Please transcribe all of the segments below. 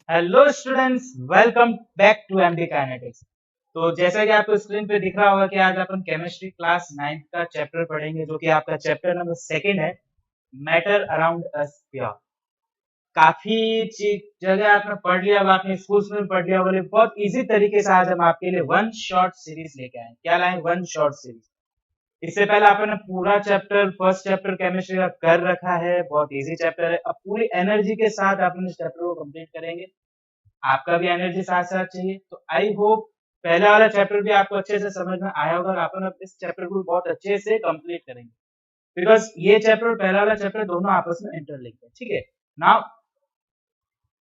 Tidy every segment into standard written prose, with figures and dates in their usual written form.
Hello students, welcome back to MD kinetics. तो जैसा कि आपको स्क्रीन पे दिख रहा होगा कि आज अपन केमिस्ट्री क्लास 9 का चैप्टर पढ़ेंगे, जो कि आपका चैप्टर नंबर सेकंड है, मैटर अराउंड अस प्योर। काफी जगह आपने पढ़ लिया, आपने स्कूल्स में पढ़ लिया, बोले बहुत इजी तरीके से आज हम आपके लिए वन शॉर्ट सीरीज लेके आए। क्या लाए? One short series. इससे पहले आपने पूरा चैप्टर, फर्स्ट चैप्टर केमिस्ट्री का कर रखा है, बहुत इजी चैप्टर है। अब पूरी एनर्जी के साथ अपन इस चैप्टर को कंप्लीट करेंगे। आपका भी एनर्जी साथ साथ चाहिए, तो आई होप पहला वाला चैप्टर भी आपको अच्छे से समझ में आया होगा और अपन अब इस चैप्टर को बहुत अच्छे से कंप्लीट करेंगे, बिकॉज ये चैप्टर और पहला वाला चैप्टर दोनों आपस में इंटरलिंक्ड है। ठीक है, now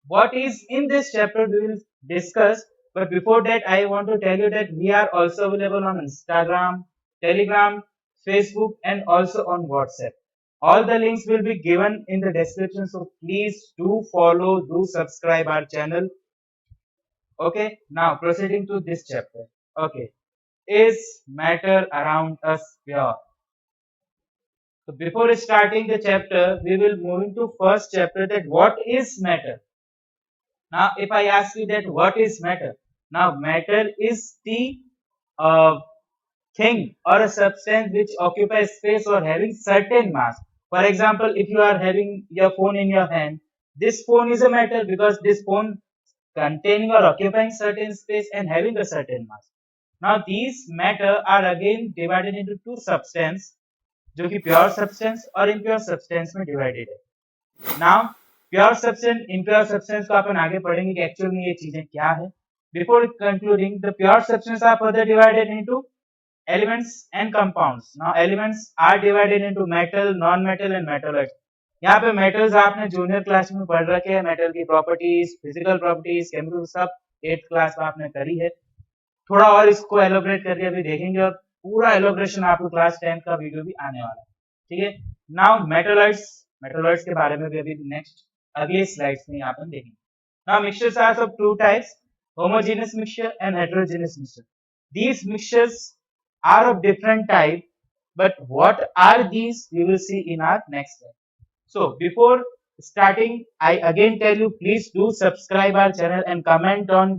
what is in this chapter we will discuss, but before that I want to tell you that we are also available on Instagram, Telegram, Facebook and also on WhatsApp. All the links will be given in the description, so please do follow, do subscribe our channel. Okay, now proceeding to this chapter. Okay, is matter around us pure? So before starting the chapter, we will move into first chapter, that what is matter. Now, if I ask you that what is matter, now matter is the uh, thing or a substance which occupies space or having certain mass. For example, if you are having your phone in your hand, this phone is a matter because this phone containing or occupying certain space and having a certain mass. Now these matter are again divided into two substance, जो कि pure substance और impure substance में divided है। Now pure substance, impure substance को अपन आगे पढ़ेंगे कि actual में ये चीजें क्या है। Before concluding, the pure substance are further divided into elements and compounds. Now elements are divided into metal, non-metal and metalloids. यहाँ पे मेटल्स आपने जूनियर क्लास में पढ़ रखे हैं, मेटल की प्रॉपर्टीज, फिजिकल प्रॉपर्टीज, केमिकल, सब 8th क्लास में आपने करी है। थोड़ा और इसको एलोबरेट करके अभी देखेंगे और पूरा एलोबरेशन आपको क्लास 10 का वीडियो भी आने वाला है। ठीक है, नाउ मेटलॉइड्स, मेटलॉइड्स के बारे में भी अभी नेक्स्ट अगले स्लाइड्स में यहाँ पर देखेंगे। Now mixtures are of two types, homogeneous mixture and heterogeneous mixture. These mixtures are of different type, but what are these we will see in our next slide. So before starting, I again tell you, please do subscribe our channel and comment on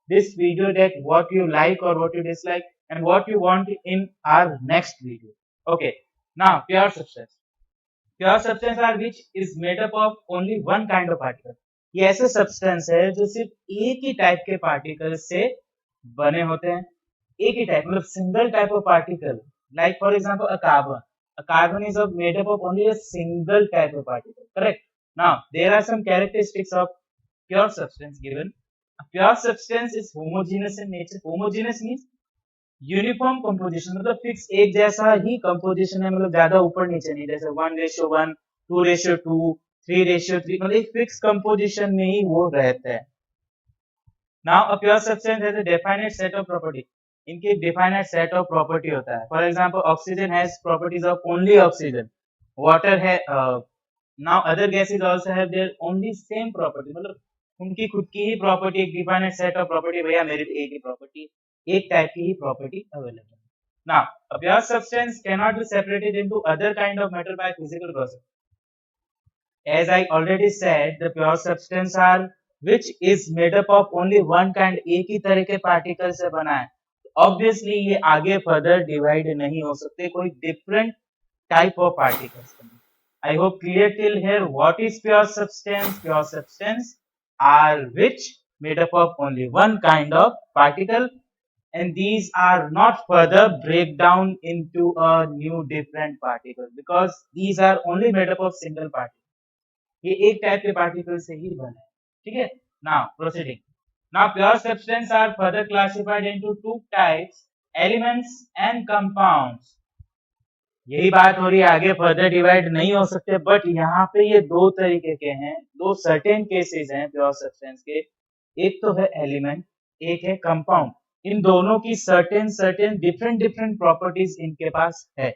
this video that what you like or what you dislike and what you want in our next video. Okay, now pure substance. Pure substance are which is made up of only one kind of particle. ये ऐसे substance है जो सिर्फ एक ही type के particle से बने होते हैं। एक ही टाइप मतलब single type of particle, like for example a carbon. A carbon is made up of only a single type of particle, correct? Now there are some characteristics of pure substance given. A pure substance is homogeneous in nature. Homogeneous means uniform composition, मतलब fix एक जैसा ही composition है, मतलब ज्यादा ऊपर नीचे नहीं, जैसे 1:1, 2:2, 3:3, मतलब एक फिक्स कंपोजिशन में ही वो रहता है। Now a pure substance has a definite set of property. इनके एक डिफाइनेट सेट ऑफ प्रॉपर्टी होता है। For example oxygen has properties of only oxygen, water है, now other gases also have their only same property, मतलब उनकी खुद की ही प्रॉपर्टी, एक डिफाइनेट सेट ऑफ प्रॉपर्टी, भैया मेरे लिए एक ही प्रॉपर्टी, एक टाइप की ही प्रॉपर्टी अवेलेबल है। Now a pure substance can not be separated into other kind of matter by physical process. As I already said, the pure substance are which is made up of only one kind, एक ही तरह के particle से बना है। Obviously ये आगे further divide नहीं हो सकते कोई different type of particles. I hope clear till here what is pure substance. Pure substance are which made up of only one kind of particle, and these are not further break down into a new different particle because these are only made up of single particle. ये एक type के particle से ही बना है। ठीक है, now proceeding. Now pure substance are further classified into two types, elements and compounds. यही बात हो रही है, आगे फर्दर डिवाइड नहीं हो सकते, बट यहाँ पे ये दो तरीके के हैं, दो सर्टेन केसेस हैं प्योर सब्सटेंस के। एक तो है एलिमेंट, एक है कंपाउंड। इन दोनों की सर्टेन डिफरेंट प्रॉपर्टीज इनके पास है।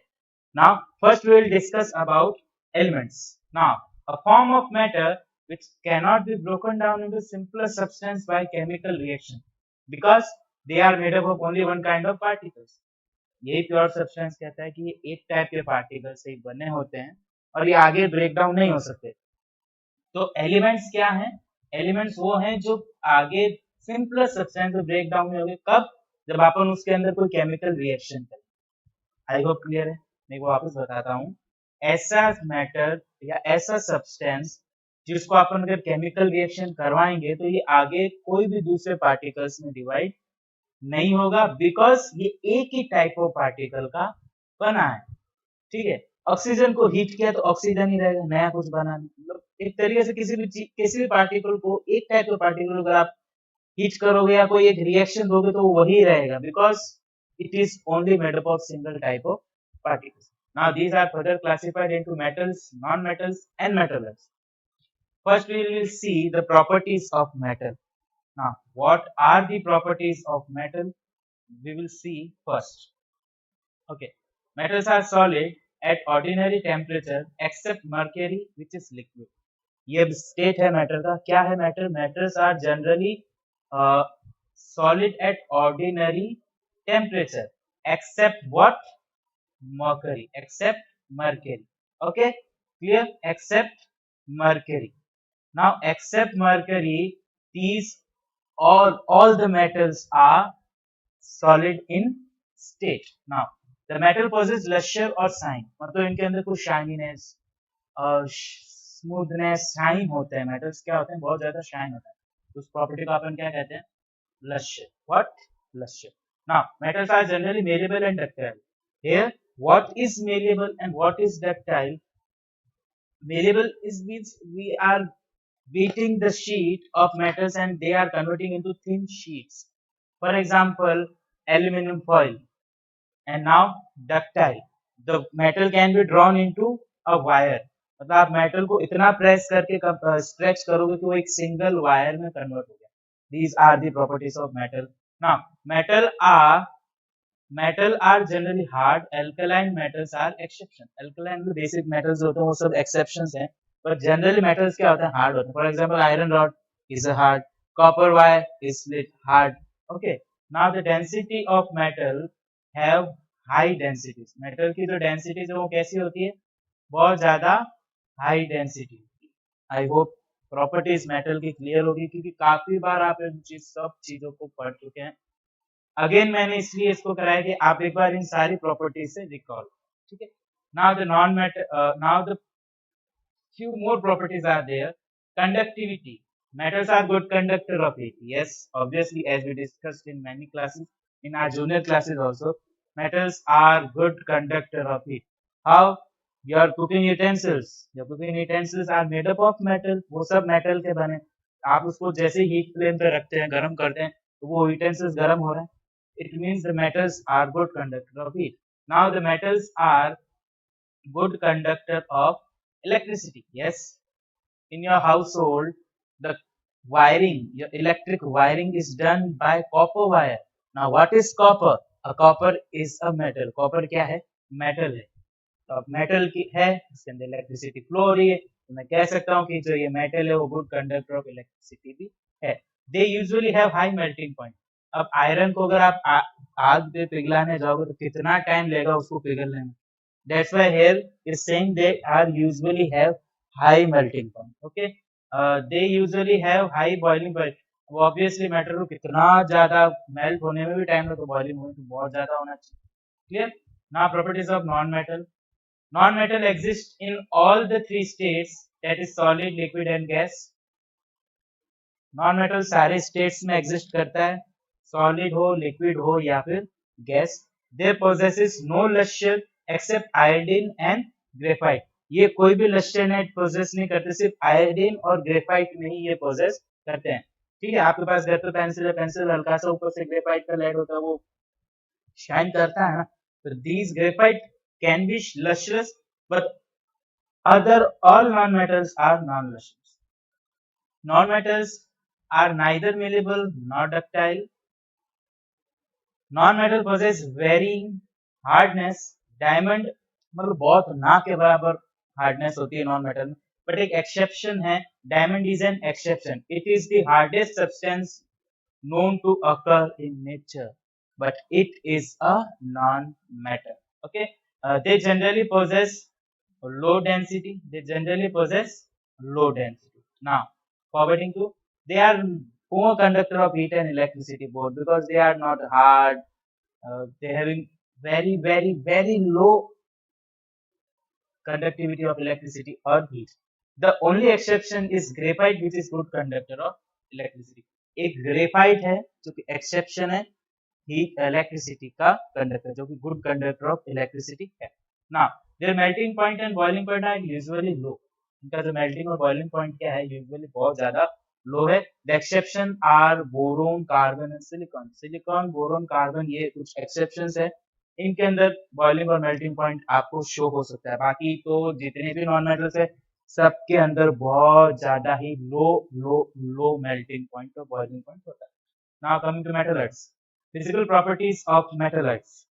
Now first we will discuss about elements. नाउ a form of matter which cannot be broken down into simpler substance by chemical reaction because they are made up of only one kind of particles. यही pure substance कहता है कि ये एक type के particle से ही बने होते हैं और ये आगे ब्रेक डाउन नहीं हो सकते। तो एलिमेंट्स क्या हैं? एलिमेंट्स वो हैं जो आगे सिंपलेस्ट सब्सटेंस में ब्रेक डाउन में होंगे, कब? जब अपन उसके अंदर कोई केमिकल रिएक्शन करें। आई होप क्लियर है। मैं वो वापस बताता हूँ। ऐसा मैटर या ऐसा सब्सटेंस जिसको अपन अगर केमिकल रिएक्शन करवाएंगे तो ये आगे कोई भी दूसरे पार्टिकल्स में डिवाइड नहीं होगा, बिकॉज ये एक ही टाइप ऑफ पार्टिकल का बना है। ठीक है, ऑक्सीजन को हीट किया तो ऑक्सीजन ही रहेगा, नया कुछ बना नहीं। मतलब एक तरीके से किसी भी पार्टिकल को, एक टाइप ऑफ पार्टिकल अगर आप हीट करोगे या कोई एक रिएक्शन दोगे तो वो वही रहेगा, because it is only made up of single type of particles. Now these are further classified into metals, non-metals and metalloids. First we will see the properties of metal. Now what are the properties of metal? We will see first. Okay, metals are solid at ordinary temperature except mercury which is liquid. ये state है matter का। क्या है matter? Matters are generally solid at ordinary temperature except what? Mercury. Except mercury. Okay, clear? Except mercury. Now except mercury, these all the metals are solid in state. Now the metal possesses luster or shine, मतलब इनके अंदर कुछ शाइनीनेस, smoothness, shine होते हैं। Metals क्या होते हैं? बहुत ज्यादा शाइन होता है। उस प्रॉपर्टी को अपन क्या कहते हैं? luster. What? Luster. Now, metals are generally malleable and ductile. Here, what is malleable and what is ductile? Malleable is means we are beating the sheet of metals and they are converting into thin sheets. For example, aluminum foil. And now ductile. The metal can be drawn into a wire. मतलब आप metal को इतना press करके stretch करोगे कि वो एक single wire में कन्वर्ट हो गया। These are the properties of metal. Now, metal are generally hard. Alkaline metals are exception. Alkaline जो basic metals होते हैं वो सब exceptions हैं. But generally metals क्या होते हैं? Hard होते हैं. For example, iron rod is a hard. Copper wire is hard. Okay. Now the density of metal have high densities. Metal की जो densities है वो कैसी होती है? बहुत ज़्यादा high density. I hope properties metal की क्लियर होगी, क्योंकि काफी बार आप इन सब चीजों को पढ़ चुके हैं। अगेन मैंने इसलिए इसको कराया कि आप एक बार इन सारी प्रॉपर्टीज से रिकॉल। ठीक है, now the non metal, now the few more properties are there. Conductivity. Metals are good conductor of heat. Yes, obviously, as we discussed in many classes, in our junior classes also, metals are good conductor of heat. How? Your cooking utensils. Your cooking utensils are made up of metal. वो सब metal के बने। आप उसको जैसे heat flame पे रखते हैं, गर्म करते हैं, तो वो utensils गर्म हो रहे हैं। It means the metals are good conductor of heat. Now the metals are good conductor of electricity. Yes, in your household, the wiring, your electric wiring is done by copper wire. Now, what is copper? A copper is a metal. Copper क्या है? Metal है। तो अब metal की है, इसके अंदर electricity flow हो रही है, तो मैं कह सकता हूँ कि जो ये मेटल है वो गुड कंडक्टर ऑफ इलेक्ट्रिसिटी भी है। They usually have high melting point. अब आयरन को अगर आप आग पे पिघलाने जाओगे तो कितना टाइम लगेगा उसको पिघलने में। That's why here is saying they are usually have high melting point. Okay, they usually have high boiling point. वो obviously मेटल को कितना ज्यादा मेल्ट होने में भी टाइम लगता है, बॉइलिंग होने में बहुत ज्यादा होना चाहिए। Clear? Now properties of non-metal. Non-metal exists in all the three states, that is solid, liquid and gas. Non-metal सारे states में exist करता है, solid हो, liquid हो या फिर gas. They possesses no luster except iodine and graphite. ये कोई भी luster नहीं possess नहीं करते, सिर्फ iodine और graphite में ही ये possess करते हैं। ठीक है, आपके पास घर पे पेंसिल है, पेंसिल हल्का सा ऊपर से ग्रेफाइट का लेड होता है, वो शाइन करता है ना। तो these graphite can be lustrous, but other all non-metals are non-lustrous. Non-metals are neither malleable nor ductile. Non-metal possess varying hardness. Diamond मतलब बहुत ना के बराबर हार्डनेस होती है नॉन मेटल में, बट एक एक्सेप्शन है। Diamond is an exception. It is the hardest substance known to occur in nature, but it is a non-metal. Okay, they generally possess low density. They generally possess low density. Now, forwarding to, they are poor conductor of heat and electricity both because they are not hard, they having very low conductivity of electricity or heat. The only exception is graphite, which is good conductor of electricity. एक graphite है जो कि exception है heat electricity का conductor, जो कि good conductor of electricity है. Now their melting point and boiling point are usually low. इनका जो melting और boiling point क्या है usually बहुत ज्यादा low है. The exception are boron, carbon and silicon. Silicon, boron, carbon ये कुछ exceptions है. इनके अंदर बॉइलिंग और मेल्टिंग पॉइंट आपको शो हो सकता है. बाकी तो जितने भी नॉन मेटल्स है सबके अंदर बहुत ज्यादा ही low low low melting point और बॉइलिंग पॉइंट होता है. Now coming to metalloids. Physical properties of metalloids.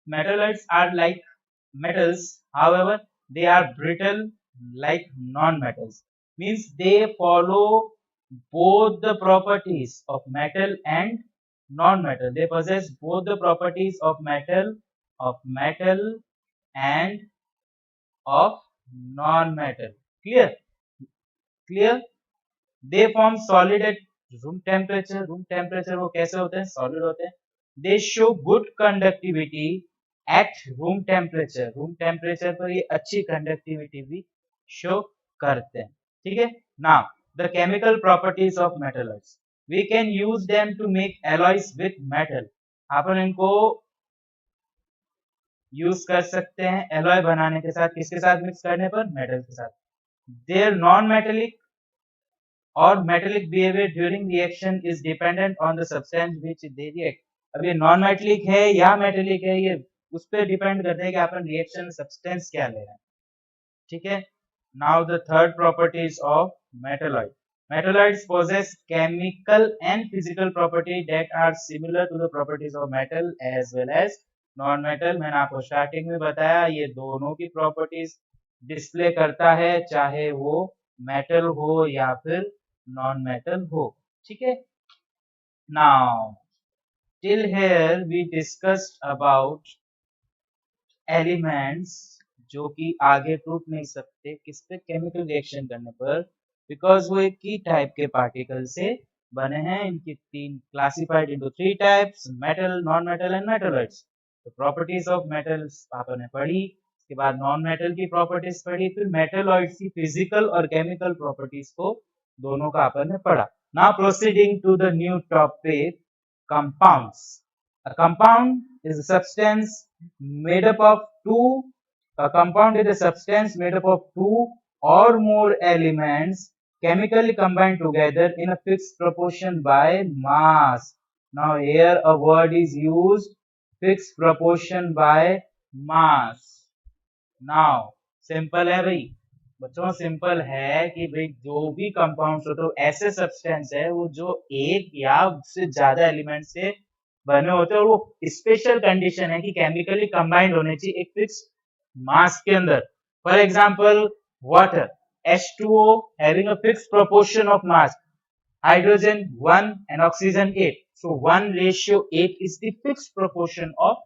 Metalloids are like metals, however, they are brittle like non-metals. Means they follow both the properties of metal and non-metal. They possess both the properties of metal and of non-metal. Clear? Clear? They form solid at room temperature. Room temperature वो कैसे होते हैं? Solid होते हैं. They show good conductivity at room temperature. Room temperature पर ये अच्छी conductivity भी show करते हैं. ठीक है? Now the chemical properties of metalloids. We can use them to make alloys with metal. अपन इनको यूज कर सकते हैं एलॉय बनाने के साथ. किसके साथ मिक्स करने पर? मेटल के साथ. Their non-metallic or metallic behavior during reaction is dependent on the substance which they react. अब ये नॉन मेटेलिक है या मेटेलिक है ये उस पर डिपेंड करता है कि अपन रिएक्शन सब्सटेंस क्या ले रहे हैं. ठीक है. Now the third properties of metalloid. Metalloids possess chemical and physical property that are similar to the properties of metal as well as non-metal. मैंने आपको स्टार्टिंग में बताया ये दोनों की प्रॉपर्टीज डिस्प्ले करता है चाहे वो मेटल हो या फिर नॉन मेटल हो. ठीक है. Now till here we discussed about elements जो कि आगे टूट नहीं सकते किस पे? केमिकल रिएक्शन करने पर, बिकॉज वो एक की टाइप के पार्टिकल से बने हैं. इनकी तीन classified into three types, metal, non metal and metalloids. तो प्रॉपर्टीज ऑफ मेटल्स आपने पढ़ी, उसके बाद नॉन मेटल की प्रॉपर्टीज पढ़ी, फिर मेटलॉइड्स की फिजिकल और केमिकल प्रॉपर्टीज को दोनों का आपने पढ़ा. Now proceeding to the new topic, compounds. A compound is a substance made up of two. A compound is a substance made up of two or more elements chemically combined together in a fixed proportion by mass. Now here a word is used, fixed proportion by mass. Now simple है भाई बच्चों, simple है कि भाई जो भी compounds होते हैं ऐसे सब्सटेंस है वो जो एक या उससे ज्यादा एलिमेंट से बने होते हैं और वो स्पेशल कंडीशन है कि केमिकली कंबाइंड होने चाहिए एक फिक्स मास के अंदर. For example water H2O having a fixed proportion of mass, hydrogen 1 and oxygen 8, so 1:8 is the fixed proportion of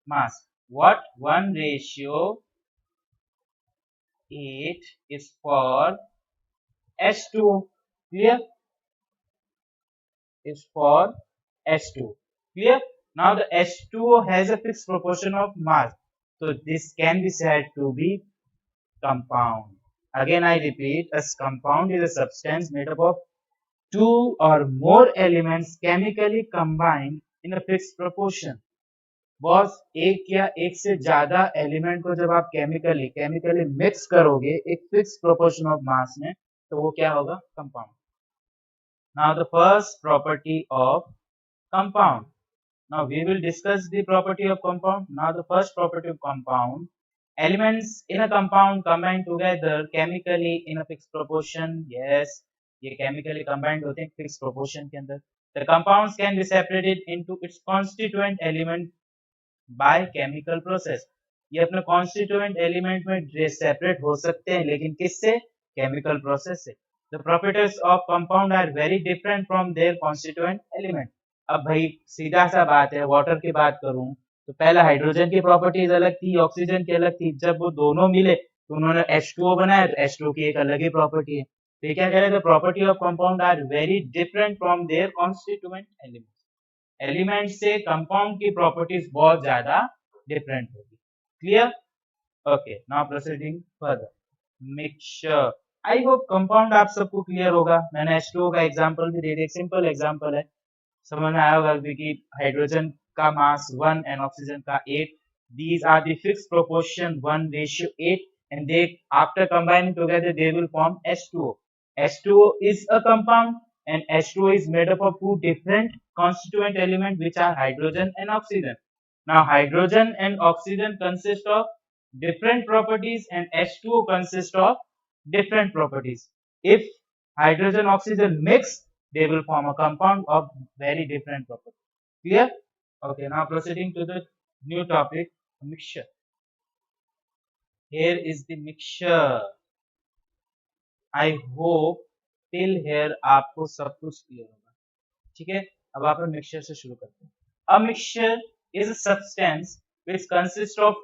mass. What? 1:8 is for H2O. Clear? Is for H2O. Clear? Now the H2O has a fixed proportion of mass, so this can be said to be compound. Again I repeat, a compound is a substance made up of two or more elements chemically combined in a fixed proportion. Boss एक या एक से ज्यादा element को जब आप chemically mix करोगे एक फिक्स प्रोपोर्शन ऑफ मास में तो वो क्या होगा? Compound. Now the first property of compound. Now we will discuss the property of compound. Now the first property of compound, elements in a compound combine together chemically in a fixed proportion. Yes, ये chemically combined होते हैं fixed proportion के अंदर. The compounds can be separated into its constituent element by chemical process. ये अपने constituent element में separate हो सकते हैं लेकिन किससे? chemical process से. The properties of compound are very different from their constituent element. अब भाई सीधा सा बात है, वाटर की बात करूं तो पहले हाइड्रोजन की प्रॉपर्टीज अलग थी, ऑक्सीजन की अलग थी. जब वो दोनों मिले तो उन्होंने H2O बनाया तो H2O की एक अलग ही प्रॉपर्टी है. तो क्या कह रहे थे, property of compound are very different from their constituent element. Element से कंपाउंड की प्रॉपर्टीज बहुत ज्यादा डिफरेंट होगी। Clear? Okay, now proceeding further. Mixture, I hope compound आप सबको क्लियर होगा। मैंने H2O का एग्जांपल भी दे दिया, सिंपल एग्जांपल है, समझ में आया होगा कि हाइड्रोजन का मास 1 एंड ऑक्सीजन का 8, these are the fixed proportion 1:8 and they after combining together they will form H2O. H2O is a compound and H2O is made up of two different constituent elements which are hydrogen and oxygen. Now hydrogen and oxygen consist of different properties and H2O consists of different properties. If hydrogen oxygen mix, they will form a compound of very different properties. Clear? Okay, now proceeding to the new topic, mixture. Here is the mixture. I hope till here आपको सब कुछ clear होगा। ठीक है, अब आप mixture से शुरू करते हैं। A mixture is a substance which consists of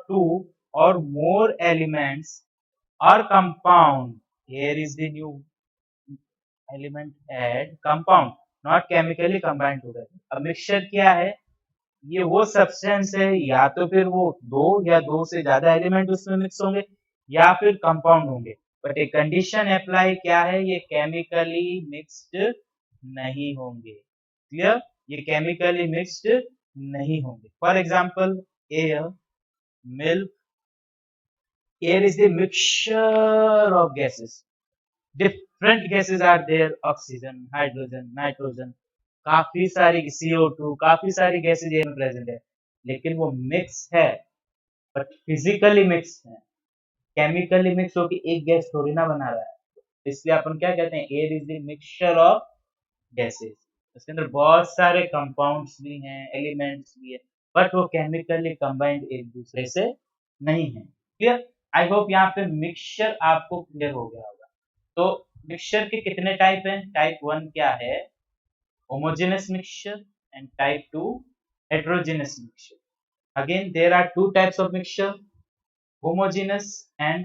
two or more elements or compound. Here is the new element add, compound not chemically combined together. अब मिक्सचर क्या है? ये वो सब्सटेंस है, या तो फिर वो दो या दो से ज्यादा एलिमेंट उसमें मिक्स होंगे या फिर कंपाउंड होंगे, बट एक कंडीशन अप्लाई क्या है, ये केमिकली मिक्स्ड नहीं होंगे। क्लियर? ये केमिकली मिक्स्ड नहीं होंगे। For example air, milk, air is the mixture of gases, different gases are there, oxygen, hydrogen, nitrogen, काफी सारी CO2, काफी सारी गैसेज एयर में प्रेजेंट है, लेकिन वो मिक्स है, बट फिजिकली मिक्स है। केमिकली मिक्स होकर एक गैस थोड़ी ना बना रहा है, इसलिए अपन क्या कहते हैं, air is the mixture of gases. उसके अंदर बहुत सारे कंपाउंड्स भी हैं, एलिमेंट्स भी है, बट वो केमिकली कंबाइंड एक दूसरे से नहीं है। क्लियर? आई होप यहाँ पे मिक्सचर आपको क्लियर हो गया होगा। तो मिक्सचर के कितने टाइप हैं? टाइप 1 क्या है? homogeneous mixture, and type 2 heterogeneous mixture. Again there are two types of mixture, homogeneous and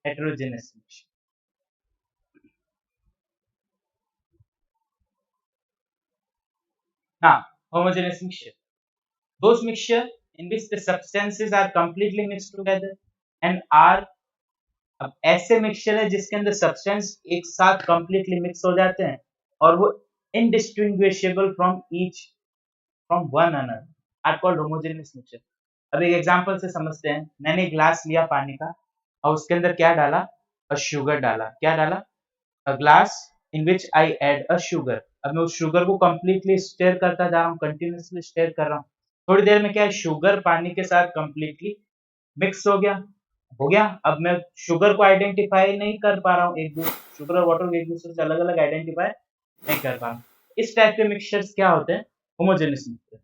heterogeneous mixture. Now homogeneous mixture, those mixture in which the substances are completely mixed together and are, अब ऐसे mixture है जिसके अंदर substance एक साथ completely mix हो जाते हैं और वो indistinguishable from each from one another are called homogeneous mixture. अब एक एग्जांपल से समझते हैं। मैंने एक ग्लास लिया पानी का और उसके अंदर क्या डाला? अ शुगर डाला। क्या डाला? A glass in which I add a sugar. अब मैं उस शुगर को कंप्लीटली स्टेयर करता जा रहा हूँ, कंटिन्यूअसली स्टेयर कर रहा हूँ। थोड़ी देर में क्या है, शुगर पानी के साथ कंप्लीटली मिक्स हो गया। अब मैं शुगर को आइडेंटिफाई नहीं कर पा रहा हूँ, एक दूसरे शुगर और वाटर एक दूसरे से अलग अलग आइडेंटिफाई नहीं कर पा रहा हूँ। इस टाइप के मिक्सचर्स क्या होते हैं? Homogeneous mixture.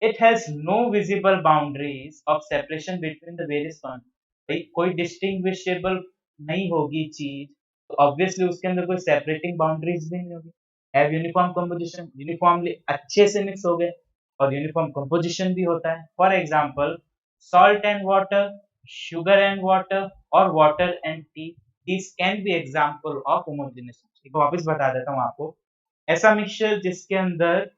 It has no visible boundaries of separation between the various components. कोई डिस्टिंग्विशेबल नहीं होगी चीज, तो ऑब्वियसली उसके अंदर कोई सेपरेटिंग बाउंड्रीज भी नहीं होगी। हैव यूनिफॉर्म कंपोजिशन, यूनिफॉर्मली अच्छे से मिक्स हो गए, और यूनिफॉर्म कंपोजिशन भी होता है। For example salt and water, sugar and water, और water and tea, this can be example of homogeneous. वापस बता देता हूँ आपको, ऐसा मिक्सचर जिसके अंदर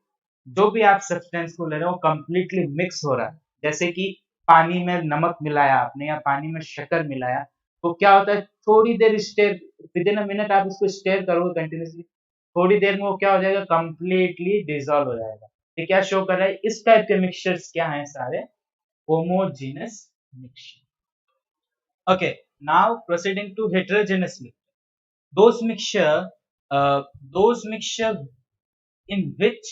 जो भी आप सब्सटेंस को ले रहे हो कंप्लीटली मिक्स हो रहा है। जैसे कि पानी में नमक मिलाया आपने या पानी में शक्कर मिलाया, तो क्या होता है, थोड़ी देर stir, within a minute आप इसको स्टेयर करोगे कंटिन्यूसली, थोड़ी देर में वो क्या हो जाएगा, कंप्लीटली डिसॉल्व हो जाएगा। ये क्या शो कर रहा है? इस टाइप के मिक्सचर्स क्या हैं? सारे homogeneous mixture. Okay, now proceeding to heterogeneous mixture, those mixture in which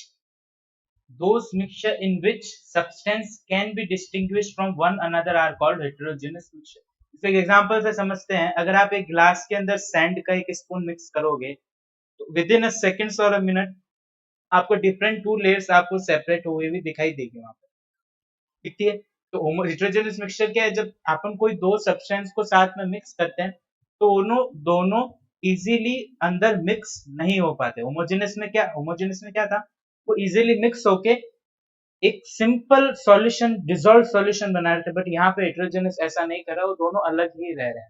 those mixture in which substance can be distinguished from one another are called heterogeneous mixture. इसे एक एग्जांपल से समझते हैं। अगर आप एक ग्लास के अंदर सैंड का एक स्पून मिक्स करोगे, तो विद इन अ सेकेंड्स और अ मिनट आपको डिफरेंट टू लेयर्स आपको सेपरेट हुए भी दिखाई देगी वहां पर। ठीक है? तो हेटेरोजेनस मिक्सचर क्या है? जब अपन कोई दो सब्सटेंस को साथ में मिक्स करते हैं तो दोनों इजीली अंदर मिक्स नहीं हो पाते। होमोजेनस में क्या था, वो इजीली मिक्स होके एक सिंपल सॉल्यूशन, डिसॉल्व सॉल्यूशन बना रहे थे, बट यहाँ पे हेटेरोजेनस ऐसा नहीं कर रहा, वो दोनों अलग ही रह रहे हैं।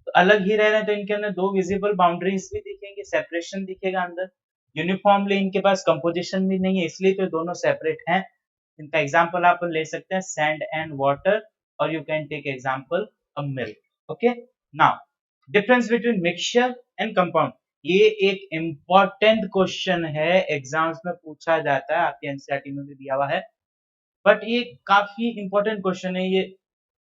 तो अलग ही रह रहे हैं तो इनके अंदर दो विजिबल बाउंड्रीज भी दिखेंगे, सेपरेशन दिखेगा अंदर। यूनिफॉर्मली इनके पास कंपोजिशन भी नहीं है, इसलिए तो दोनों सेपरेट हैं। इनका एग्जांपल आप ले सकते हैं सैंड एंड वाटर, और you can take example a milk. Okay, now difference between mixture and compound, ये एक इम्पोर्टेंट क्वेश्चन है, एग्जाम्स में पूछा जाता है, आपके एनसीईआरटी में भी दिया हुआ है, बट ये काफी इंपॉर्टेंट क्वेश्चन है, ये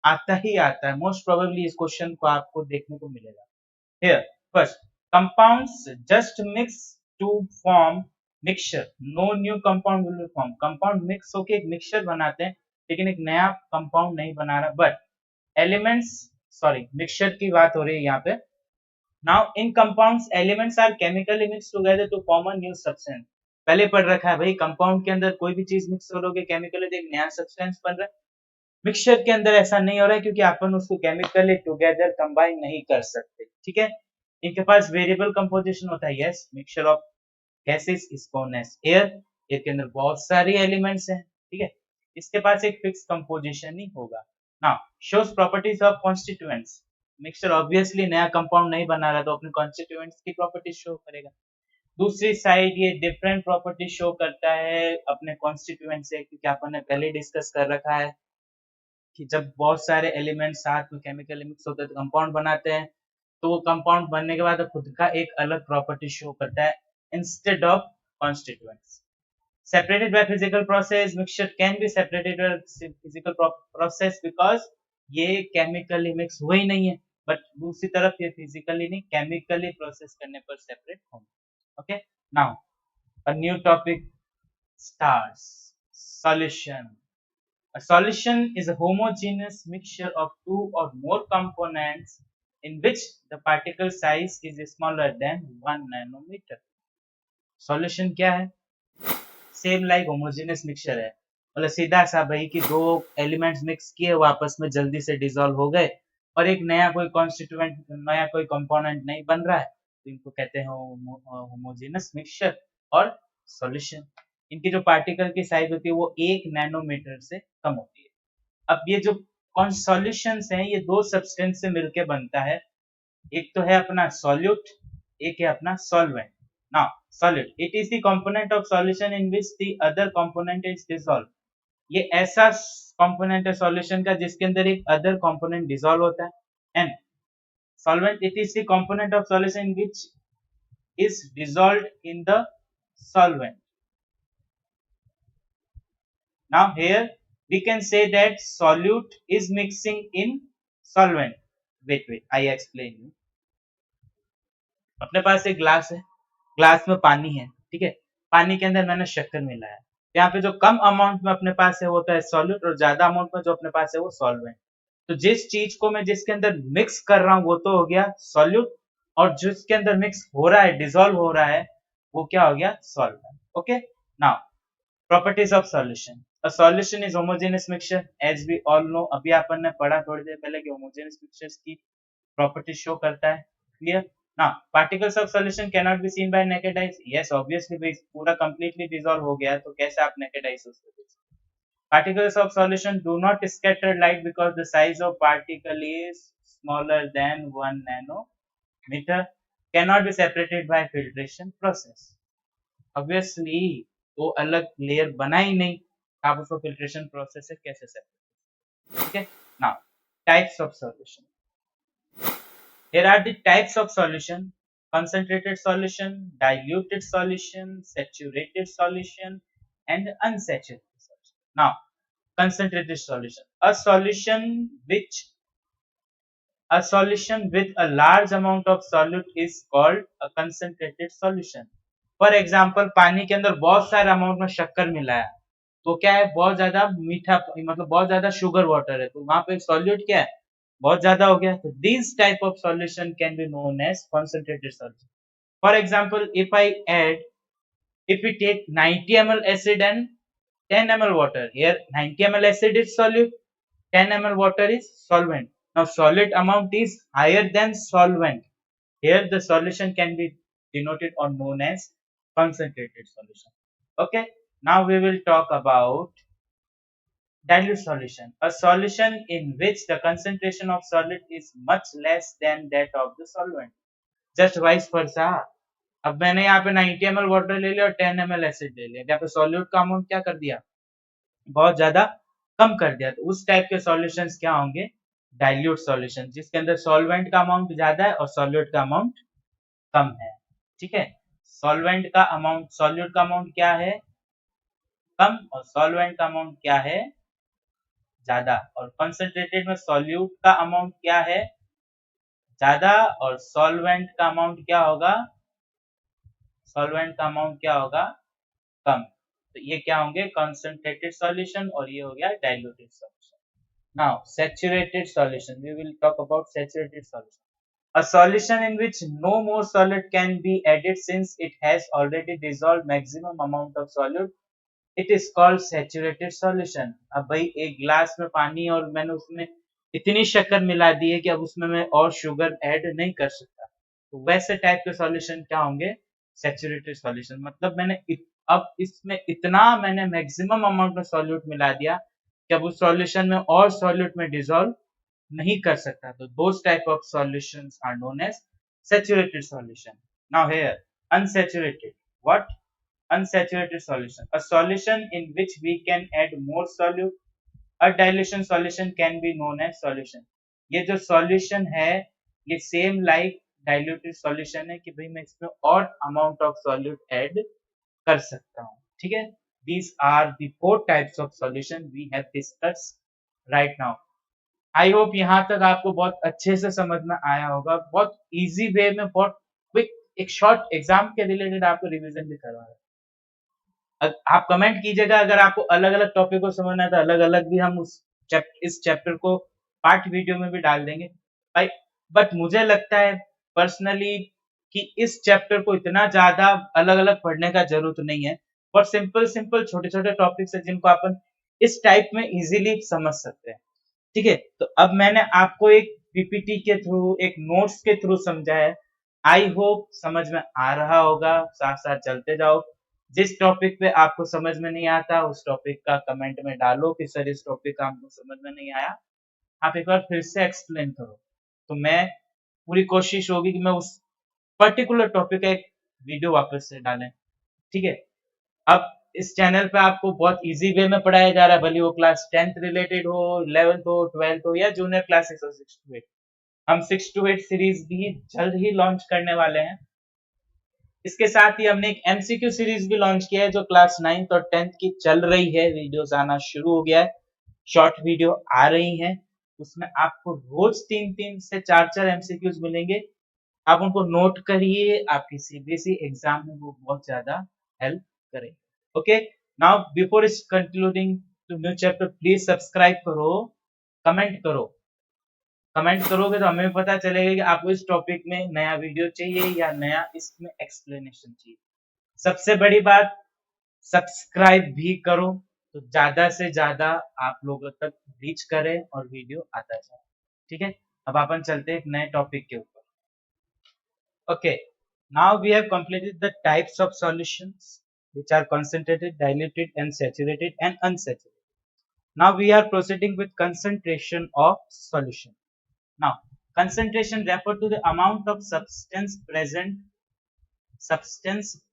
आता ही आता है, मोस्ट प्रोबेबली इस क्वेश्चन को आपको देखने को मिलेगा। Here, first, compounds just mix to form mixture. No new compound will be formed. Compound mix होके एक mixture बनाते हैं, लेकिन एक नया compound नहीं बना रहा. But elements, sorry, mixture की बात हो रही है यहाँ पे. Now in compounds, elements are chemically mixed together to form a new substance. पहले पढ़ रखा है भाई, कंपाउंड के अंदर कोई भी चीज मिक्स करोगे केमिकली तो एक नया सब्सटेंस बन रहा है। मिक्सचर के अंदर ऐसा नहीं हो रहा है, क्योंकि अपन उसको केमिकली टुगेदर कंबाइन नहीं कर सकते, ठीक है। इनके पास वेरिएबल कंपोजिशन होता है, yes, mixture of gases is called as air, air के अंदर बहुत सारे एलिमेंट्स हैं, ठीक है, इसके पास एक फिक्स कंपोजिशन ही होगा। Now shows properties of constituents, mixture obviously नया कंपाउंड नहीं बना रहा तो अपने कॉन्स्टिट्यूएंट्स की प्रॉपर्टीज शो करेगा। दूसरी साइड ये डिफरेंट प्रॉपर्टी शो करता है अपने कॉन्स्टिट्यूएंट से, क्योंकि अपन ने पहले डिस्कस कर रखा है कि जब बहुत सारे एलिमेंट साथ में केमिकली मिक्स होते हैं तो कंपाउंड बनाते हैं, तो वो कंपाउंड बनने के बाद खुद का एक अलग प्रॉपर्टी शो करता है instead of constituents. Separated by physical process, mixture can be separated by physical process because ये केमिकली मिक्स हुए ही नहीं है, बट दूसरी तरफ ये फिजिकली नहीं, केमिकली प्रोसेस करने पर सेपरेट होंगे। Okay, now a new topic starts, solution. A solution is a homogeneous mixture of two or more components in which the particle size is smaller than 1 nanometer. Solution क्या है? Same like homogeneous mixture है, मतलब सीधा सा भाई कि दो elements mix किए वो आपस में जल्दी से डिसॉल्व हो गए और एक नया कोई कॉन्स्टिट्यूएंट, नया कोई कंपोनेंट नहीं बन रहा है, तो इनको कहते हैं होमोजेनियस मिक्सचर और सॉल्यूशन। इनकी जो पार्टिकल की साइज होती है वो 1 नैनोमीटर से कम होती है। अब ये जो सॉल्यूशंस हैं ये दो सब्सटेंस से मिलकर बनता है, एक तो है अपना सॉल्यूट, एक है अपना solvent. Now solute, it is the component of solution in which the other component is dissolve. ये ऐसा कंपोनेंट है सॉल्यूशन का जिसके अंदर एक अदर कंपोनेंट डिसॉल्व होता है। And solvent, it is the component of solution which is dissolved in the solvent. Now here we can say that solute is mixing in solvent. Wait, I explain you. अपने पास एक glass है, glass में पानी है, ठीक है, पानी के अंदर मैंने शक्कर मिलाया, यहाँ पे जो कम अमाउंट में अपने पास है वो होता है सॉल्यूट, और ज्यादा अमाउंट में जो अपने पास है वो सॉल्वेंट। तो जिस चीज को मैं जिसके अंदर मिक्स कर रहा हूँ वो तो हो गया सॉल्यूट, और जिसके अंदर मिक्स हो रहा है, डिसॉल्व हो रहा है, वो क्या हो गया, solvent. Okay, now properties of solution. A solution is homogeneous mixture, as we all know, अभी अपन ने पढ़ा थोड़ी देर पहले कि होमोजेनियस मिक्सचर्स की प्रॉपर्टी शो करता है, clear. now particles of solution cannot be seen by naked eyes, yes obviously भाई पूरा completely dissolve हो गया तो कैसे आप naked eyes उसको देख सकते। particles of solution do not scatter light because the size of particle is smaller than 1 nanometer, cannot be separated by filtration process, obviously वो अलग लेयर बना ही नहीं, आप उसको फिल्ट्रेशन प्रोसेस से कैसे सेपरेट, ठीक है। now types of solution, here are the types of solution: concentrated solution, diluted solution, saturated solution, and unsaturated solution. Now, concentrated solution. A solution with a large amount of solute is called a concentrated solution. For example, पानी के अंदर बहुत सारे amount में शक्कर मिलाया, तो क्या है, बहुत ज्यादा मीठा, मतलब बहुत ज्यादा शुगर वाटर है, तो वहां पे सॉल्यूट क्या है, बहुत ज्यादा हो गया, तो this type of solution can be known as concentrated solution. For example, if we take 90 ml acid and 10 ml water, here 90 ml acid is solute, 10 ml water is solvent. Now solute amount is higher than solvent, here the solution can be denoted or known as concentrated solution. Okay, now we will talk about dilute solution, a solution in which the concentration of solid is much less than that of the solvent. Just vice versa. अब मैंने यहाँ पे 90 ml water ले लिया और 10 ml acid ले लिया, यहाँ पे सॉल्यूट का अमाउंट क्या कर दिया, बहुत ज्यादा कम कर दिया। तो उस टाइप के सॉल्यूशंस क्या होंगे, डाइल्यूट सॉल्यूशन, जिसके अंदर सॉल्वेंट का अमाउंट ज्यादा है और सॉल्यूट का अमाउंट कम है। ठीक है, सॉल्वेंट का अमाउंट, सॉल्यूट का अमाउंट क्या है, कम, और सॉल्वेंट का अमाउंट क्या है, ज्यादा। और कंसंट्रेटेड में सॉल्यूट का अमाउंट क्या है, ज्यादा, और सॉल्वेंट का अमाउंट क्या होगा, सॉल्वेंट का अमाउंट क्या होगा, कम। तो ये क्या होंगे, कंसंट्रेटेड सॉल्यूशन, और ये हो गया diluted solution. Now saturated solution, we will talk about saturated solution, a solution in which no more solid can be added since it has already dissolved maximum amount of solute, it is called saturated solution। अब भाई एक गिलास में पानी और मैंने उसमें इतनी शक्कर मिला दी है कि अब उसमें मैं और शुगर ऐड नहीं कर सकता, तो वैसे टाइप के सॉल्यूशन क्या होंगे, सैचुरेटेड सॉल्यूशन। मतलब अब इसमें इतना मैंने मैक्सिमम अमाउंट में सॉल्यूट मिला दिया कि अब उस सॉल्यूशन में और सॉल्यूट में डिसॉल्व नहीं कर सकता, तो those type of solutions are known as saturated solution। Now here unsaturated, what, unsaturated solution, a solution in which we can add more solute, a dilution solution can be known as solution। ये जो solution है ये same like diluted solution है कि भाई मैं इसमें और amount of solute add कर सकता हूँ। ठीक है, these are the four types of solution we have discussed right now। I hope यहाँ तक आपको बहुत अच्छे से समझ में आया होगा, बहुत इजी वे में, बहुत क्विक, एक शॉर्ट एग्जाम के रिलेटेड आपको रिवीजन भी करवा रहा है। आप कमेंट कीजिएगा अगर आपको अलग अलग टॉपिक को समझना है तो अलग अलग भी हम इस चैप्टर को पार्ट वीडियो में भी डाल देंगे भाई। बट मुझे लगता है पर्सनली कि इस चैप्टर को इतना ज्यादा अलग अलग पढ़ने का जरूरत नहीं है, और सिंपल सिंपल छोटे छोटे टॉपिक्स है जिनको अपन इस टाइप में इजीली समझ सकते हैं। ठीक है, तो अब मैंने आपको एक पीपीटी के थ्रू, एक नोट्स के थ्रू समझा है, आई होप समझ में आ रहा होगा, साथ साथ चलते जाओ। जिस टॉपिक पे आपको समझ में नहीं आता उस टॉपिक का कमेंट में डालो कि सर इस टॉपिक का हमको समझ में नहीं आया, आप एक बार फिर से एक्सप्लेन करो, तो मैं पूरी कोशिश होगी कि मैं उस पर्टिकुलर टॉपिक का एक वीडियो वापस से डालें। ठीक है, अब इस चैनल पे आपको बहुत इजी वे में पढ़ाया जा रहा है, भले वो क्लास 10th रिलेटेड हो, 11th हो, 12th हो, या जूनियर क्लासेस हो 6 to 8। हम 6 to 8 सीरीज भी जल्द ही लॉन्च करने वाले हैं। इसके साथ ही हमने एक एमसीक्यू सीरीज भी लॉन्च किया है जो क्लास 9th और 10th की चल रही है, वीडियोस आना शुरू हो गया है, शॉर्ट वीडियो आ रही हैं, उसमें आपको रोज 3-3 से 4-4 एमसीक्यूज मिलेंगे, आप उनको नोट करिए, आपकी सीबीएसई एग्जाम में वो बहुत ज्यादा हेल्प करेंगे। ओके, नाउ बिफोर इस concluding to new chapter, please subscribe करो, कमेंट करो, कमेंट करोगे तो हमें पता चलेगा कि आपको इस टॉपिक में नया वीडियो चाहिए या नया इसमें एक्सप्लेनेशन चाहिए। सबसे बड़ी बात, सब्सक्राइब भी करो तो ज्यादा से ज्यादा आप लोगों तक रीच करें और वीडियो आता जाए। ठीक है, अब अपन चलते हैं एक नए टॉपिक के ऊपर। Okay, now we have completed the types of solutions which are concentrated, diluted, and saturated and unsaturated. Now we are proceeding with concentration of solution. Now, concentration refer to the amount of substance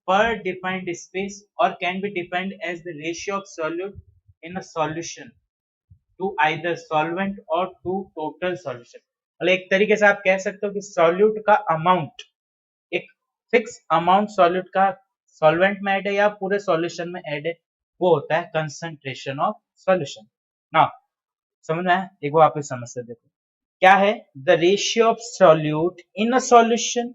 per defined space or can be defined as the ratio of solute in a solution to either solvent or to total solution। मतलब एक तरीके से आप कह सकते हो कि solute का अमाउंट, एक फिक्स अमाउंट सॉल्यूट का सॉल्वेंट में ऐड है या पूरे सॉल्यूशन में ऐड है, वो होता है कंसंट्रेशन ऑफ सॉल्यूशन। नाउ समझ में आया, एक बार वापस समझते देखो क्या है, the ratio of solute in a solution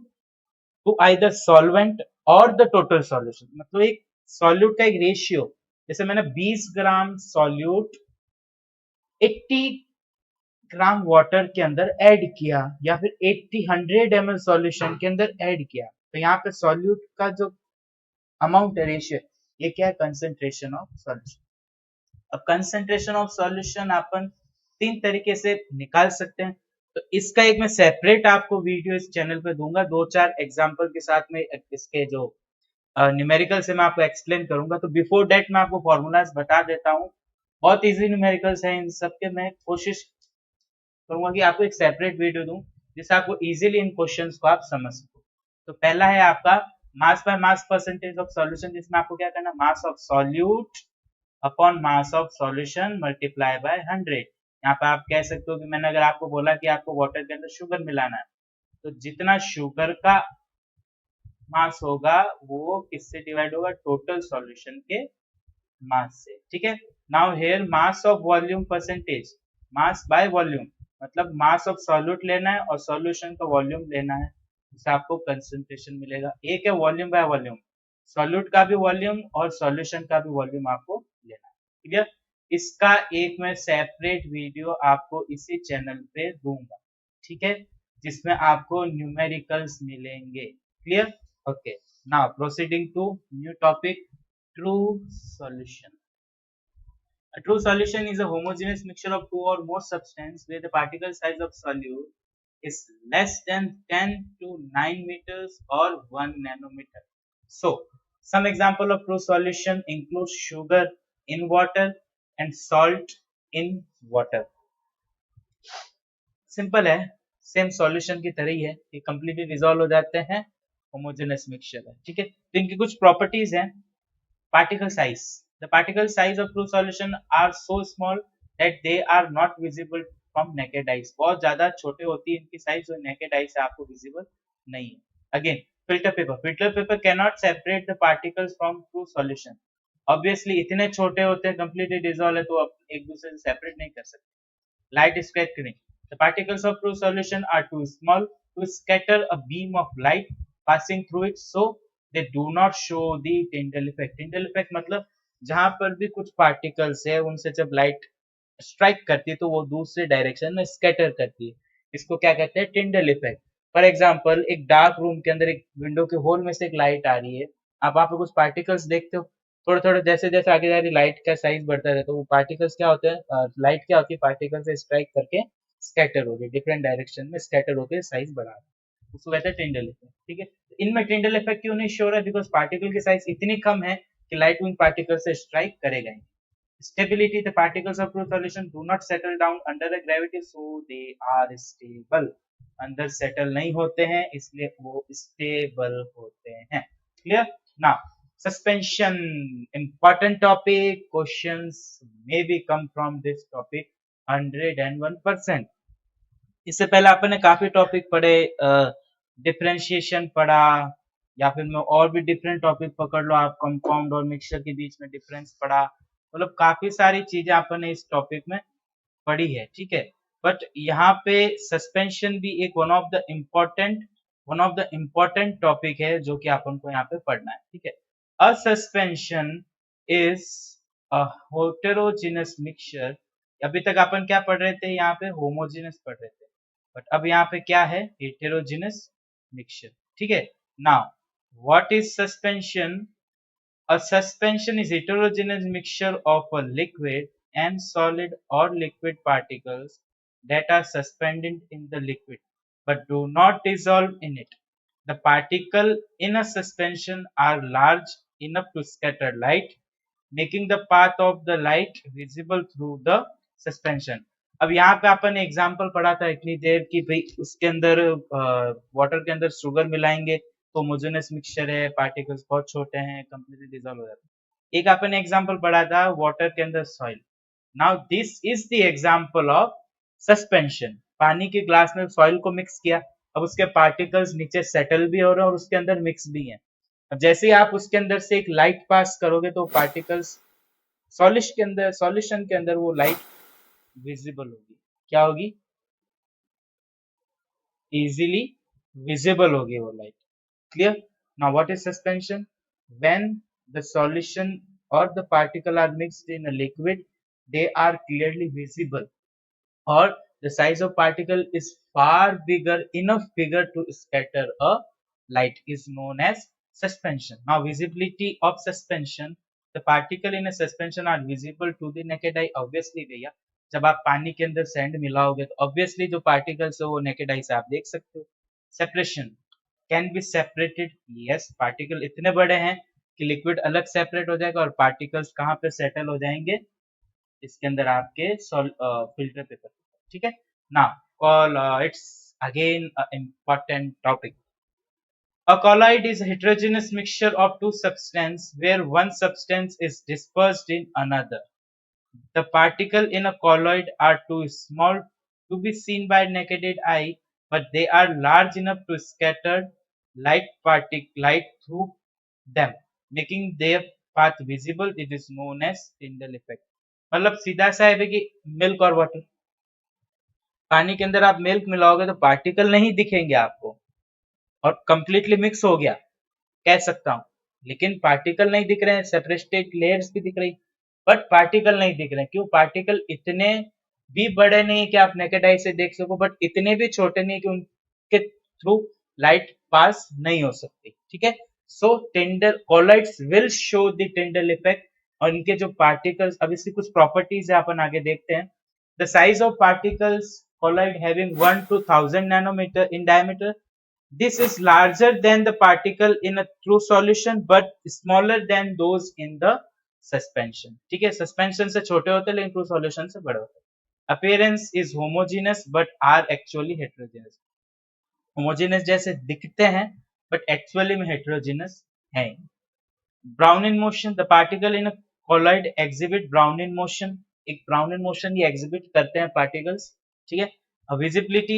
to either solvent और द टोटल सॉल्यूशन। मतलब एक सॉल्यूट का एक रेशियो, जैसे मैंने 20 ग्राम सॉल्यूट 80 ग्राम वाटर के अंदर ऐड किया या फिर 100 ml सॉल्यूशन के अंदर ऐड किया, तो यहाँ पे सॉल्यूट का जो अमाउंट है, रेशियो, ये क्या है, कंसंट्रेशन ऑफ सॉल्यूशन। अब कंसंट्रेशन ऑफ सॉल्यूशन अपन 3 तरीके से निकाल सकते हैं, तो इसका एक मैं सेपरेट आपको वीडियो इस चैनल पे दूंगा, 2-4 एग्जांपल के साथ में इसके जो न्यूमेरिकल से मैं आपको एक्सप्लेन करूंगा। तो बिफोर दैट मैं आपको फॉर्मूलाज बता देता हूँ बहुत इजी न्यूमेरिकल्स हैं, इन सब के मैं कोशिश करूंगा कि आपको एक सेपरेट वीडियो दूं जिससे आपको इजीली इन क्वेश्चंस को आप समझ सको। तो पहला है आपका mass by mass percentage of solution, जिसमें आपको क्या करना, mass of solute upon mass of solution multiply by 100। यहाँ पे आप कह सकते हो कि मैंने अगर आपको बोला कि आपको वाटर के अंदर शुगर मिलाना है, तो जितना शुगर का मास होगा वो किससे डिवाइड होगा, टोटल सॉल्यूशन के मास से। ठीक है, now here mass of volume percentage, mass by volume, मतलब मास ऑफ सॉल्यूट लेना है और सॉल्यूशन का वॉल्यूम लेना है, इससे आपको कंसंट्रेशन मिलेगा। एक है वॉल्यूम बाय वॉल्यूम, सॉल्यूट का भी वॉल्यूम और सॉल्यूशन का भी वॉल्यूम आपको लेना है। क्लियर, इसका एक मैं सेपरेट वीडियो आपको इसी चैनल पे दूंगा, ठीक है, जिसमें आपको न्यूमेरिकल्स मिलेंगे। Clear, okay, now proceeding to new topic, true solution. A true solution is a homogeneous mixture of two or more substances where the particle size of solute is less than 10 to 9 meters or 1 nanometer. So, some example of true solution include sugar in water and salt in water. Simple है, same solution की तरह ही है, ये completely dissolve हो जाते हैं, homogeneous mixture है। ठीक है, तो इनकी कुछ प्रॉपर्टीज हैं। Particle size. The particle size of true solution are so small that they are not visible from naked eyes. बहुत ज्यादा छोटे होती है इनकी साइज, जो naked eye से आपको visible नहीं है। Again, filter paper. Filter paper cannot separate the particles from true solution. Obviously इतने छोटे होते हैं, completely dissolve है, तो आप एक दूसरे से separate नहीं कर सकते। Light scattering. The particles of true solution are too small to scatter a beam of light passing through it, so they do not show the Tyndall effect. Tyndall effect मतलब जहां पर भी कुछ पार्टिकल्स है उनसे जब लाइट स्ट्राइक करती है तो वो दूसरे डायरेक्शन में स्कैटर करती है, इसको क्या कहते हैं, टिंडल इफेक्ट। फॉर एग्जांपल, एक डार्क रूम के अंदर एक विंडो के होल में से एक लाइट आ रही है, आप वहां पे कुछ पार्टिकल्स देखते हो, थोड़े थोड़े जैसे जैसे आगे जा रही लाइट का साइज बढ़ता रहता है, तो वो पार्टिकल्स क्या होते हैं, लाइट क्या होती है, पार्टिकल से स्ट्राइक करके स्कैटर हो गई, डिफरेंट डायरेक्शन में स्कैटर होकर साइज बढ़ा रहा है, उसको कहते हैं टिंडल इफेक्ट। ठीक है, इनमें टिंडल इफेक्ट क्यों नहीं शो रहा है, बिकॉज पार्टिकल की साइज इतनी कम है कि लाइट उन पार्टिकल से स्ट्राइक करेगा ही। Stability, the particles of true solution do not settle down under the gravity, so they are stable. अंदर सेटल नहीं होते हैं, इसलिए वो स्टेबल होते हैं। Clear, now suspension, important topic, questions may be come from this topic 101%। इससे पहले आपने काफी टॉपिक पढ़े, डिफरेंशिएशन पढ़ा, या फिर मैं और भी डिफरेंट टॉपिक पकड़ लो आप, कंपाउंड और मिक्सचर के बीच में डिफरेंस पढ़ा, मतलब काफी सारी चीजें आपने इस टॉपिक में पढ़ी है। ठीक है, बट यहाँ पे सस्पेंशन भी एक one of the important topic है जो कि अपन को यहाँ पे पढ़ना है। ठीक है, अ suspension is a heterogeneous mixture. अभी तक अपन क्या पढ़ रहे थे, यहाँ पे होमोजेनस पढ़ रहे थे, बट अब यहाँ पे क्या है, हेटेरोजेनस मिक्सचर। ठीक है, now what is suspension? A suspension is heterogeneous mixture of a liquid and solid or liquid particles that are suspended in the liquid but do not dissolve in it. The particles in a suspension are large enough to scatter light, making the path of the light visible through the suspension. अब यहाँ पे अपन example पढ़ा था इतनी देर कि भाई उसके अंदर वाटर के अंदर शुगर मिलाएंगे तो होमोजेनस मिक्सचर है, पार्टिकल्स बहुत छोटे हैं, कंप्लीटली डिसॉल्व हो जाते हैं। एक अपन एग्जाम्पल पढ़ा था वाटर के अंदर soil. Now this is the example of suspension. पानी के ग्लास में सॉइल को मिक्स किया, अब उसके पार्टिकल्स नीचे सेटल भी हो रहे हैं और उसके अंदर मिक्स भी हैं। अब जैसे ही आप उसके अंदर से एक लाइट पास करोगे तो पार्टिकल्स सॉल्यूशन के अंदर वो लाइट विजिबल होगी, क्या होगी, इजीली विजिबल होगी वो light. Clear? Now what is suspension? When the solution or the particle are mixed in a liquid, they are clearly visible, or the size of particle is far bigger, enough bigger to scatter a light is known as suspension. Now visibility of suspension, the particle in a suspension are visible to the naked eye. Obviously भैया, जब आप पानी के अंदर sand मिलाओगे तो obviously जो particles है वो नेकेड आई से आप देख सकते हो। Separation, can be separated, yes, particle इतने बड़े हैं कि लिक्विड अलग सेपरेट हो जाएगा और पार्टिकल्स कहाँ पे सेटल हो जाएंगे, इसके अंदर आपके फिल्टर पेपर, ठीक है ना। Call it's again important topic. A colloid is a heterogeneous mixture of two substances where one substance is dispersed in another. The particles in a colloid are too small to be seen by naked eye, but they are large enough to scatter light through them, making their path visible. It is known as Tyndall effect. मतलब सीधा सा है कि milk और water, पानी के अंदर आप मिल्क मिलाओगे तो पार्टिकल नहीं दिखेंगे आपको, और कंप्लीटली मिक्स हो गया कह सकता हूं, लेकिन पार्टिकल नहीं दिख रहे हैं, सेपरेटेड लेयर्स भी दिख रही, बट पार्टिकल नहीं दिख रहे हैं. क्यों? पार्टिकल इतने भी बड़े नहीं कि आप नेकेड आई से देख सको, बट इतने भी छोटे नहीं कि उनके थ्रू लाइट पास नहीं हो सकती, ठीक है. So Tyndall colloids will show the Tyndall effect, और इनके जो पार्टिकल्स, अब इसकी कुछ प्रॉपर्टीज है अपन आगे देखते हैं. The size of particles colloid having 1 to 1000 nanometer in diameter. This is larger than the particle in a true solution but smaller than those in the suspension. ठीक है, सस्पेंशन से छोटे होते हैं लेकिन ट्रू सॉल्यूशन से बड़े होते हैं. Appearance is homogeneous but are actually heterogeneous. Homogeneous जैसे दिखते हैं बट एक्चुअली में हेटेरोजेनस है. Brownian motion, the particle in colloid exhibit Brownian motion. एक Brownian motion ये exhibit करते हैं particles, ठीक है. Visibility,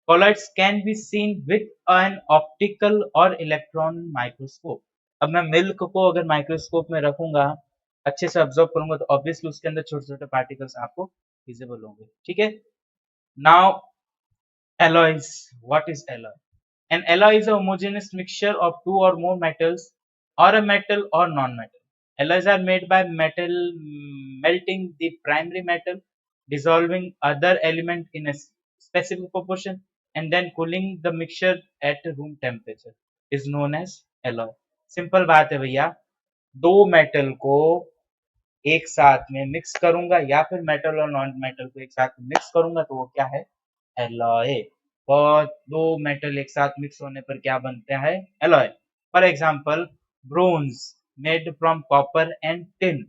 colloids can be seen with an optical or electron microscope. अब मैं मिल्क को अगर माइक्रोस्कोप में रखूंगा, अच्छे से ऑब्जर्व करूंगा, तो ऑब्वियसली उसके अंदर छोटे छोटे पार्टिकल्स आपको विजिबल होंगे, ठीक है. Now alloys. What is alloy? An alloy is a homogeneous mixture of two or more metals, or a metal or non-metal. Alloys are made by melting the primary metal, dissolving other element in a specific proportion, and then cooling the mixture at room temperature. Is known as alloy. Simple बात है भैया, दो metal को एक साथ में mix करूंगा या फिर मेटल और नॉन मेटल को एक साथ में मिक्स करूंगा तो वो क्या है? एलॉय. और दो मेटल एक साथ मिक्स होने पर क्या बनता है? Alloy. For example, bronze made from copper and tin,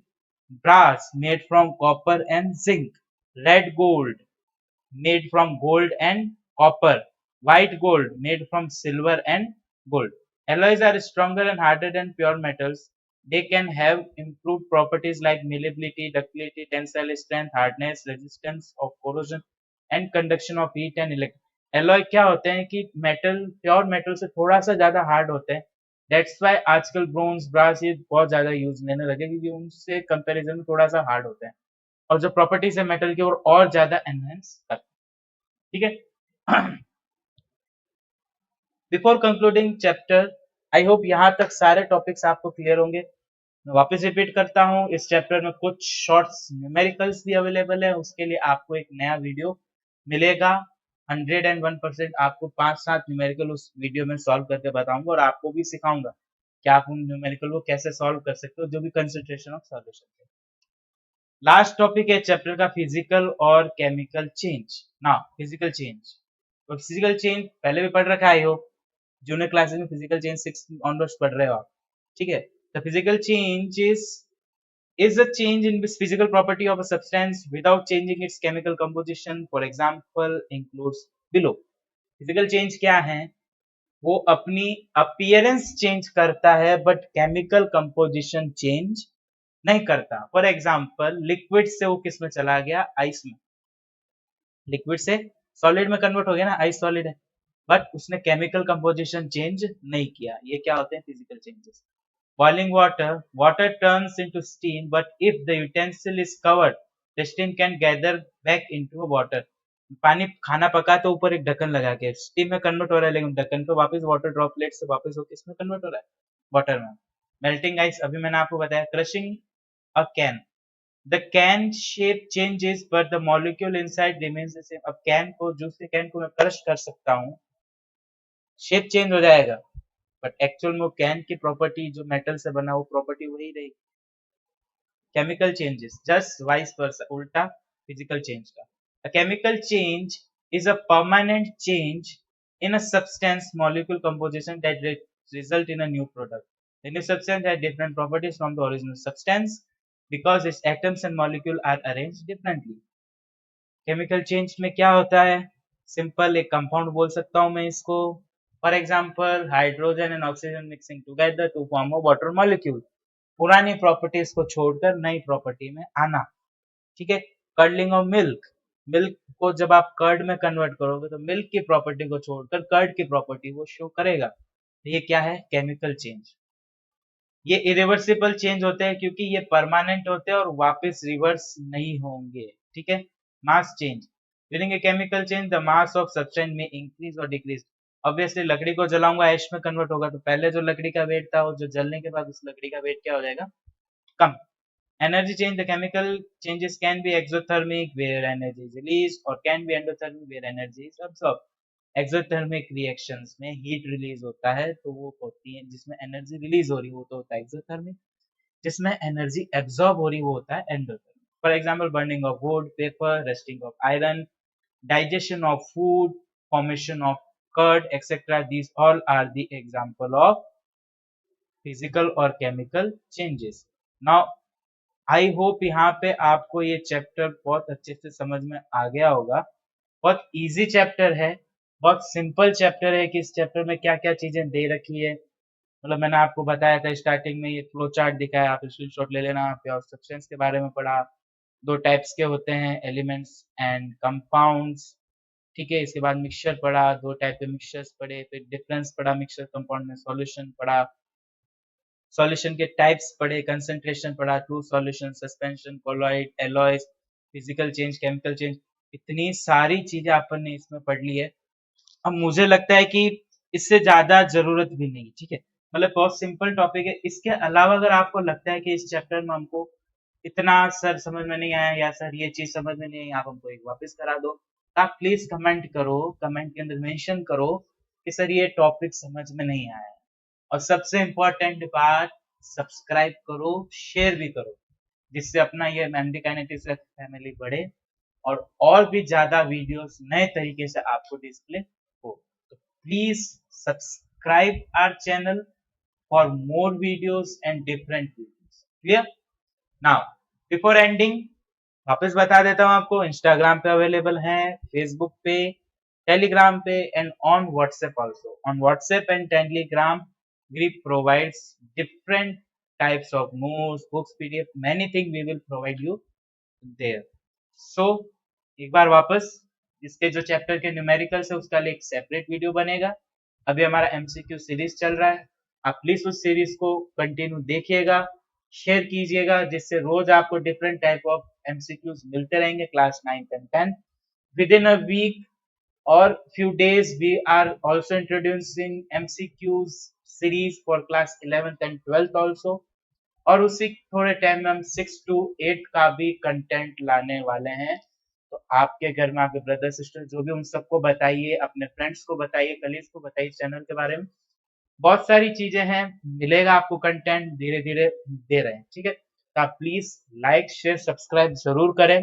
brass made from copper and zinc, red gold made from gold and copper, white gold made from silver and gold. Alloys are stronger and harder than pure metals. They can have improved properties like malleability, ductility, tensile strength, hardness, resistance of corrosion, and conduction of heat and electricity. Alloy क्या होते हैं कि metal, pure metal से थोड़ा सा ज्यादा hard होते हैं. दैट्स वाई आजकल ब्रोंज, ब्रास ये बहुत ज्यादा यूज लेने लगे, क्योंकि उनसे कंपैरिजन में थोड़ा सा हार्ड होते हैं, और जो प्रॉपर्टीज है मेटल की और ज्यादा एनहेंस करते हैं, ठीक है. Before concluding chapter, I hope यहाँ तक सारे टॉपिक्स आपको क्लियर होंगे. मैं वापस रिपीट करता हूँ, इस चैप्टर में कुछ शॉर्ट्स न्यूमेरिकल्स भी अवेलेबल है, उसके लिए आपको एक नया वीडियो मिलेगा. 101% आपको 5-7 न्यूमेरिकल उस वीडियो में सॉल्व करके बताऊंगा, और आपको भी सिखाऊंगा कि आप उन न्यूमेरिकल को कैसे सॉल्व कर सकते हो, जो भी कंसंट्रेशन ऑफ सॉल्यूशन है. लास्ट टॉपिक है चैप्टर का फिजिकल और केमिकल चेंज. ना फिजिकल चेंज, तो फिजिकल चेंज पहले भी पढ़ रखा है, हो जूनियर क्लासेस में फिजिकल चेंज 6 ऑनवर्ड्स पढ़ रहे हो आप, ठीक है. The physical change is a change in this physical property of a substance without changing its chemical composition. For example includes below. Physical change क्या है? वो अपनी अपीयरेंस चेंज करता है बट केमिकल कंपोजिशन चेंज नहीं करता. फॉर एग्जाम्पल, लिक्विड से वो किस में चला गया? आइस में. लिक्विड से सॉलिड में कन्वर्ट हो गया ना, आइस सॉलिड है, बट उसने केमिकल कंपोजिशन चेंज नहीं किया. ये क्या होते हैं? Physical changes. Boiling water, water turns into steam, but if the utensil is covered, the steam can gather back into water. पानी, खाना पका तो ऊपर एक ढक्कन लगा के स्टीम में कन्वर्ट हो रहा है, लेकिन ढक्कन पे वापस वाटर ड्रॉपलेट से वापस होकर इसमें कन्वर्ट हो रहा है, वाटर में. मेल्टिंग आइस, अभी मैंने आपको बताया. Crushing a can, the can shape changes but the molecule inside remains the same. अब कैन को, जूस के कैन को मैं क्रश कर सकता हूँ, शेप चेंज हो जाएगा, बट एक्चुअल में वो कैन की प्रॉपर्टी जो मेटल से बना वो प्रॉपर्टी वही रहेगी. Chemical changes just vice versa, उल्टा फिजिकल चेंज का. A chemical change is a permanent change in a substance molecule composition that result in a new product. The new substance has different properties from the original substance. because its atoms and molecule are arranged differently. Chemical change में क्या होता है? Simple एक compound बोल सकता हूं मैं इसको. For example hydrogen and oxygen mixing together to form a water molecule. पुरानी प्रॉपर्टीज को छोड़कर नई प्रॉपर्टी में आना. ठीक है. Curdling of milk. मिल्क को जब आप कर्ड में कन्वर्ट करोगे तो मिल्क की प्रॉपर्टी को छोड़कर कर्ड की प्रॉपर्टी वो शो करेगा. ये क्या है? Chemical change. ये इरिवर्सिबल चेंज होते हैं क्योंकि ये परमानेंट होते हैं और वापस रिवर्स नहीं होंगे. ठीक है. Mass change. During a chemical change the mass of substance में इंक्रीज और डिक्रीज. ऑब्वियसली लकड़ी को जलाऊंगा ऐश में कन्वर्ट होगा तो पहले जो लकड़ी का वेट था वो जो जलने के बाद उस लकड़ी का वेट क्या हो जाएगा? कम. Energy change, the chemical changes can be exothermic where energy is released or can be endothermic where energy is absorbed. Exothermic reactions में heat release होता है तो वो होती है जिसमें energy release हो रही वो तो होता है exothermic. जिसमें energy absorb हो रही वो होता है endothermic. For example, burning of wood, paper, rusting of iron, digestion of food, formation of curd, etc. These all are the example of physical or chemical changes. Now I hope यहाँ पे आपको ये chapter बहुत अच्छे से समझ में आ गया होगा. बहुत इजी चैप्टर है, बहुत सिंपल चैप्टर है कि इस चैप्टर में क्या क्या चीजें दे रखी है. मतलब मैंने आपको बताया था स्टार्टिंग में ये फ्लो चार्ट दिखाया, आप स्क्रीनशॉट ले लेना. पे और सब्सटेंस के बारे में पढ़ा. दो टाइप्स के होते हैं, एलिमेंट्स एंड कंपाउंड्स. ठीक है. इसके बाद मिक्सचर पढ़ा, दो टाइप के मिक्सचर्स पढ़े, फिर डिफरेंस पढ़ा मिक्सचर कंपाउंड में, सॉल्यूशन पढ़ा, सॉल्यूशन के टाइप्स पढ़े, कंसंट्रेशन पढ़ा, true solution, suspension, colloid, alloys, physical change, chemical change. इतनी सारी चीजें अपन ने इसमें पढ़ ली है. अब मुझे लगता है कि इससे ज्यादा जरूरत भी नहीं. ठीक है. मतलब बहुत सिंपल टॉपिक है. इसके अलावा अगर आपको लगता है कि इस चैप्टर में हमको इतना सर समझ में नहीं आया या सर ये चीज समझ में नहीं आई, आप हमको एक वापस करा दो. तो आप प्लीज कमेंट करो, कमेंट के अंदर मेंशन करो कि सर ये टॉपिक समझ में नहीं आया. और सबसे इम्पोर्टेंट बात, सब्सक्राइब करो, शेयर भी करो, जिससे अपना ये एमडी काइनेटिक्स फैमिली बढ़े और भी ज्यादा वीडियोस नए तरीके से आपको डिस्प्ले हो. तो please subscribe our channel for more videos and different videos. Clear? Now before ending वापस बता देता हूँ आपको, इंस्टाग्राम पे अवेलेबल है, फेसबुक पे, टेलीग्राम पे and on WhatsApp also. On WhatsApp and Telegram GRIP provides different types of notes, books, PDF, many things we will provide you there. So एक बार वापस इसके जो चैप्टर के न्यूमेरिकल्स है उसका एक सेपरेट वीडियो बनेगा. अभी हमारा MCQ सीरीज चल रहा है. आप प्लीज उस सीरीज को कंटिन्यू देखिएगा, शेयर कीजिएगा, जिससे रोज आपको डिफरेंट टाइप ऑफ MCQs मिलते रहेंगे class 9th and 10th. Within a week or few days we are also introducing MCQs series for class 11th and 12th also. और उसी थोड़े टाइम में हम 6 to 8 का भी कंटेंट लाने वाले हैं. तो आपके घर में आपके ब्रदर सिस्टर जो भी, उन सबको बताइए, अपने फ्रेंड्स को बताइए, कलीग्स को बताइए चैनल के बारे में. बहुत सारी चीजें हैं, मिलेगा आपको कंटेंट, धीरे धीरे दे रहे हैं. ठीक है. तो आप प्लीज लाइक शेयर सब्सक्राइब जरूर करें.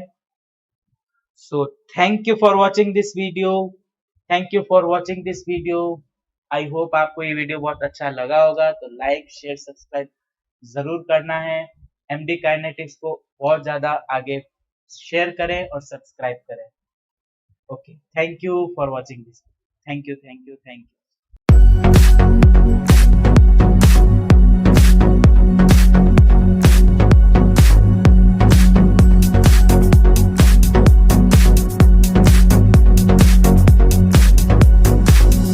So thank you for watching this video. Thank you for watching this video. I hope आपको ये वीडियो बहुत अच्छा लगा होगा. तो लाइक शेयर सब्सक्राइब जरूर करना है. MD काइनेटिक्स को बहुत ज्यादा आगे शेयर करें और सब्सक्राइब करें. Okay. Thank you for watching this. Thank you.